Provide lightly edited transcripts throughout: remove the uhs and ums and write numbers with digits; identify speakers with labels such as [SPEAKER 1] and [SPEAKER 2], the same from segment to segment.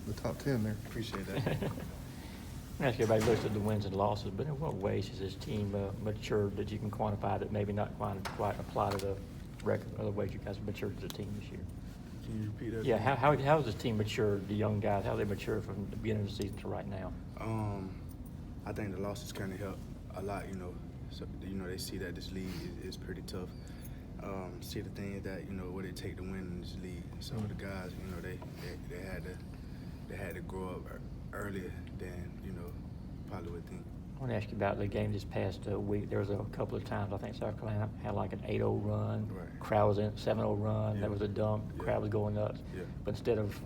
[SPEAKER 1] the top 10 there.
[SPEAKER 2] Appreciate that.
[SPEAKER 3] I ask you, everybody looks at the wins and losses, but in what ways has this team matured that you can quantify that maybe not quite apply to the record, other ways you guys have matured as a team this year?
[SPEAKER 2] Can you repeat that?
[SPEAKER 3] Yeah, how has this team matured, the young guys, how they matured from the beginning of the season to right now?
[SPEAKER 2] I think the losses kind of help a lot, So, they see that this league is pretty tough. See the thing that, what it take to win in this league. So the guys, they had to grow up earlier than, probably would think.
[SPEAKER 3] I want to ask you about the game this past week. There was a couple of times I think South Carolina had like an 8-0 run.
[SPEAKER 2] Right.
[SPEAKER 3] Crowd was in 7-0 run.
[SPEAKER 2] Yeah.
[SPEAKER 3] That was a dump. The crowd was going nuts.
[SPEAKER 2] Yeah.
[SPEAKER 3] But instead of,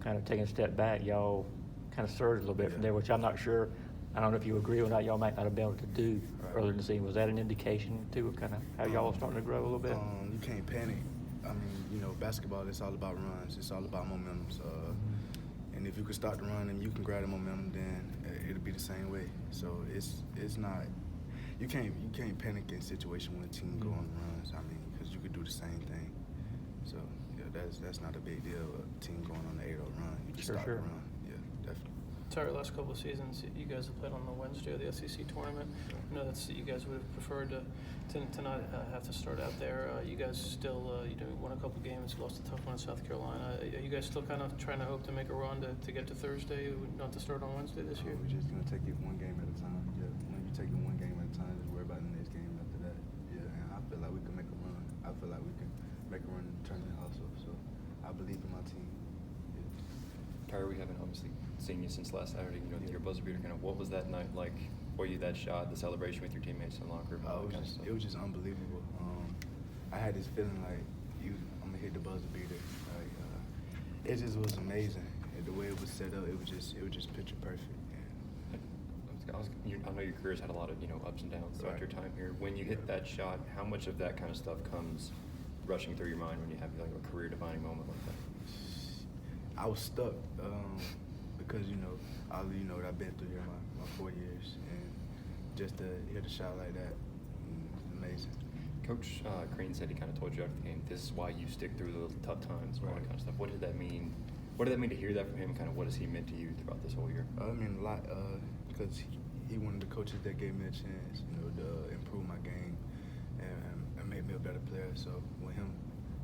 [SPEAKER 3] kind of taking a step back, y'all kind of surged a little bit from there, which I'm not sure. I don't know if you agree or not. Y'all might not have been able to do earlier in the season. Was that an indication too, kind of how y'all are starting to grow a little bit?
[SPEAKER 2] You can't panic. I mean, basketball, it's all about runs. It's all about momentum. And if you can start the run and you can grab the momentum, then it'll be the same way. So it's not. You can't panic in a situation when a team go on runs. I mean, because you could do the same thing. So that's not a big deal. A team going on the 8-0 run, you just start the run. Yeah, definitely.
[SPEAKER 4] Sorry, last couple of seasons, you guys have played on the Wednesday of the SEC tournament. I know you guys would have preferred to not have to start out there. You guys still, won a couple of games, lost a tough one in South Carolina. Are you guys still kind of trying to hope to make a run to get to Thursday, not to start on Wednesday this year?
[SPEAKER 2] We're just going to take it one game at a time. Yeah, when you take it one game at a time, just worry about the next game after that. Yeah, and I feel like we can make a run. I feel like we can make a run in the tournament also. So I believe in my team.
[SPEAKER 5] Tyree, we haven't obviously seen you since last Saturday. Your buzzer beater. Kind of, what was that night like for you? That shot, the celebration with your teammates in the locker room.
[SPEAKER 2] It was just unbelievable. I had this feeling like I'm gonna hit the buzzer beater. It just was amazing. The way it was set up, it was just picture perfect.
[SPEAKER 5] I know your career's had a lot of ups and downs throughout your time here. When you hit that shot, how much of that kind of stuff comes rushing through your mind when you have like a career-defining moment like that?
[SPEAKER 2] I was stuck because I've been through here my 4 years, and just to hit a shot like that, amazing.
[SPEAKER 5] Coach Crean said he kind of told you after the game, this is why you stick through the tough times, all that kind of stuff. What did that mean? What did that mean to hear that from him? Kind of what has he meant to you throughout this whole year?
[SPEAKER 2] I mean a lot because he one of the coaches that gave me a chance, to improve my game and make me a better player. So with him,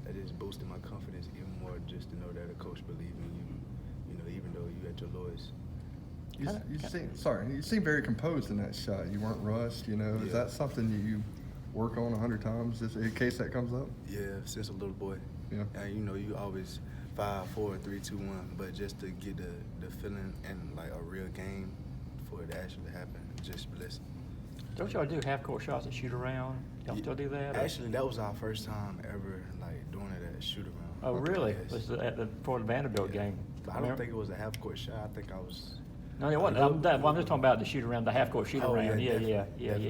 [SPEAKER 2] that just boosted my confidence even more, just to know that a coach believes in you, even though you at your lowest.
[SPEAKER 1] You seem very composed in that shot. You weren't rushed, Is that something you work on 100 times in case that comes up?
[SPEAKER 2] Yeah, since a little boy.
[SPEAKER 1] Yeah.
[SPEAKER 2] And you always 5, 4, 3, 2, 1, but just to get the feeling and like a real game for it to actually happen, just blessed.
[SPEAKER 3] Don't y'all do half-court shots and shoot around? Y'all still do that?
[SPEAKER 2] Actually, that was our first time ever doing it at shoot around.
[SPEAKER 3] Oh, really?
[SPEAKER 2] Yes.
[SPEAKER 3] Was it for the Vanderbilt game?
[SPEAKER 2] But I don't think it was a half-court shot. I think I was.
[SPEAKER 3] No, it wasn't. I'm just talking about the shoot around, the half-court shoot around. Yeah.
[SPEAKER 2] Yeah.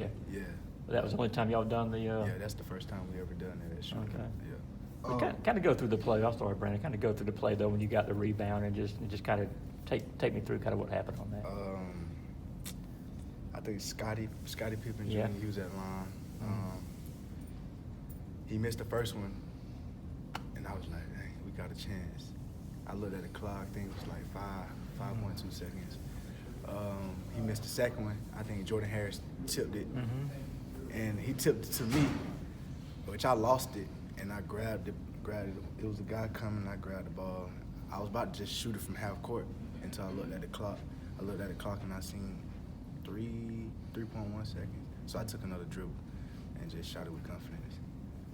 [SPEAKER 3] That was the only time y'all done the.
[SPEAKER 2] Yeah, that's the first time we ever done it at shoot around.
[SPEAKER 3] Yeah. Kind of go through the play. I'll start, Brandon. Kind of go through the play though when you got the rebound and just kind of take me through kind of what happened on that.
[SPEAKER 2] I think Scottie Pippen Jr. He was at line. He missed the first one, and I was like, "Dang, we got a chance." I looked at the clock. I think it was like 5.2 seconds. He missed the second one. I think Jordan Harris tipped it, and he tipped it to me, which I lost it, and I grabbed it. It was a guy coming. I grabbed the ball. I was about to just shoot it from half court until I looked at the clock. And I seen 3.1 seconds. So I took another dribble and just shot it with confidence.